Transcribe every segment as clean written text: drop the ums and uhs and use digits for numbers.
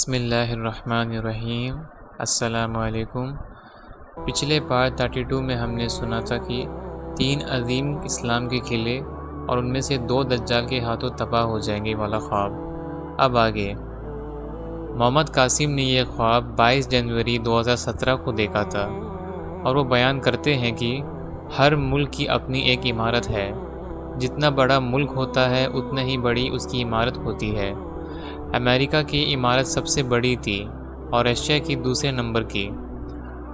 بسم اللہ الرحمن الرحیم۔ السلام علیکم۔ پچھلے پارٹ 32 میں ہم نے سنا تھا کہ 3 عظیم اسلام کے قلعے اور ان میں سے 2 دجال کے ہاتھوں تباہ ہو جائیں گے والا خواب۔ اب آگے محمد قاسم نے یہ خواب 22 جنوری 2017 کو دیکھا تھا، اور وہ بیان کرتے ہیں کہ ہر ملک کی اپنی ایک عمارت ہے، جتنا بڑا ملک ہوتا ہے اتنا ہی بڑی اس کی عمارت ہوتی ہے۔ امریکہ کی عمارت سب سے بڑی تھی اور رشیا کی دوسرے نمبر کی۔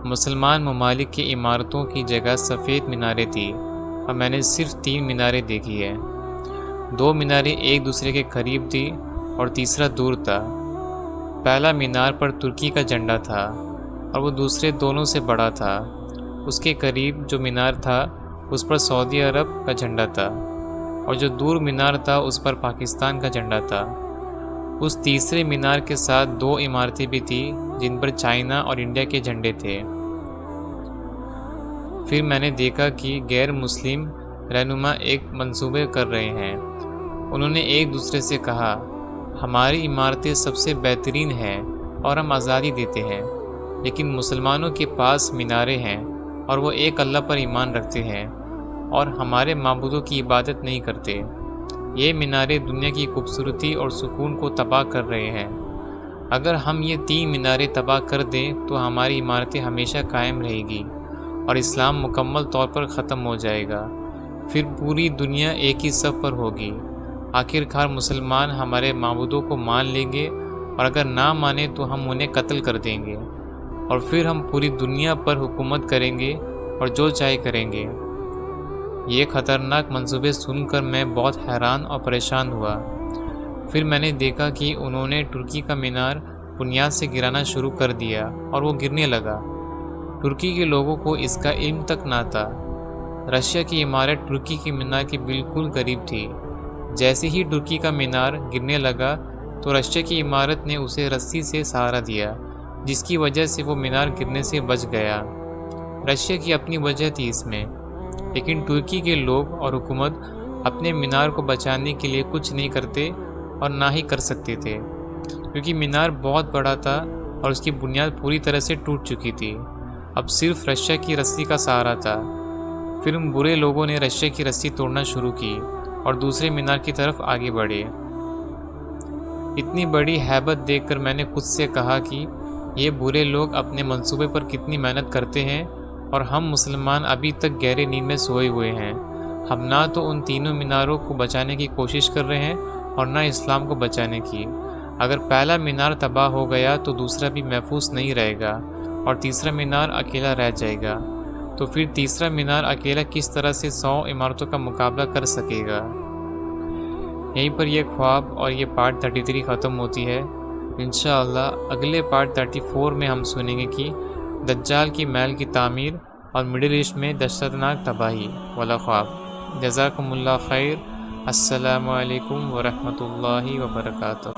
مسلمان ممالک کی عمارتوں کی جگہ سفید میناریں تھی، اور میں نے صرف 3 میناریں دیکھی ہے۔ 2 میناریں ایک دوسرے کے قریب تھی اور تیسرا دور تھا۔ پہلا مینار پر ترکی کا جھنڈا تھا اور وہ دوسرے دونوں سے بڑا تھا۔ اس کے قریب جو مینار تھا اس پر سعودی عرب کا جھنڈا تھا، اور جو دور مینار تھا اس پر پاکستان کا جھنڈا تھا۔ اس تیسرے مینار کے ساتھ 2 عمارتیں بھی تھیں جن پر چائنا اور انڈیا کے جھنڈے تھے۔ پھر میں نے دیکھا کہ غیر مسلم رہنما ایک منصوبے کر رہے ہیں۔ انہوں نے ایک دوسرے سے کہا، ہماری عمارتیں سب سے بہترین ہیں اور ہم آزادی دیتے ہیں، لیکن مسلمانوں کے پاس میناریں ہیں اور وہ ایک اللہ پر ایمان رکھتے ہیں اور ہمارے معبودوں کی عبادت نہیں کرتے۔ یہ میناریں دنیا کی خوبصورتی اور سکون کو تباہ کر رہے ہیں۔ اگر ہم یہ 3 میناریں تباہ کر دیں تو ہماری عمارتیں ہمیشہ قائم رہے گی اور اسلام مکمل طور پر ختم ہو جائے گا۔ پھر پوری دنیا ایک ہی صف پر ہوگی۔ آخر کار مسلمان ہمارے معبودوں کو مان لیں گے، اور اگر نہ مانیں تو ہم انہیں قتل کر دیں گے، اور پھر ہم پوری دنیا پر حکومت کریں گے اور جو چاہے کریں گے۔ یہ خطرناک منصوبے سن کر میں بہت حیران اور پریشان ہوا۔ پھر میں نے دیکھا کہ انہوں نے ترکی کا مینار بنیاد سے گرانا شروع کر دیا اور وہ گرنے لگا۔ ترکی کے لوگوں کو اس کا علم تک نہ تھا۔ رشیا کی عمارت ترکی کے مینار کے بالکل قریب تھی۔ جیسے ہی ترکی کا مینار گرنے لگا تو رشیا کی عمارت نے اسے رسی سے سہارا دیا، جس کی وجہ سے وہ مینار گرنے سے بچ گیا۔ رشیا کی اپنی وجہ تھی اس میں، لیکن ترکی کے لوگ اور حکومت اپنے مینار کو بچانے کے لیے کچھ نہیں کرتے اور نہ ہی کر سکتے تھے، کیونکہ مینار بہت بڑا تھا اور اس کی بنیاد پوری طرح سے ٹوٹ چکی تھی۔ اب صرف رشیا کی رسی کا سہارا تھا۔ پھر ان برے لوگوں نے رشیا کی رسی توڑنا شروع کی اور دوسرے مینار کی طرف آگے بڑھے۔ اتنی بڑی ہیبت دیکھ کر میں نے خود سے کہا کہ یہ برے لوگ اپنے منصوبے پر کتنی محنت کرتے ہیں، اور ہم مسلمان ابھی تک گہرے نیند میں سوئے ہوئے ہیں۔ ہم نہ تو ان تینوں میناروں کو بچانے کی کوشش کر رہے ہیں اور نہ اسلام کو بچانے کی۔ اگر پہلا مینار تباہ ہو گیا تو دوسرا بھی محفوظ نہیں رہے گا اور تیسرا مینار اکیلا رہ جائے گا۔ تو پھر تیسرا مینار اکیلا کس طرح سے 100 عمارتوں کا مقابلہ کر سکے گا؟ یہیں پر یہ خواب اور یہ پارٹ 33 ختم ہوتی ہے۔ انشاءاللہ اگلے پارٹ 34 میں ہم سنیں گے کہ دجال کی محل کی تعمیر اور مڈل ایسٹ میں دہشتناک تباہی والا خواب۔ جزاکم اللہ خیر۔ السلام علیکم ورحمۃ اللہ وبرکاتہ۔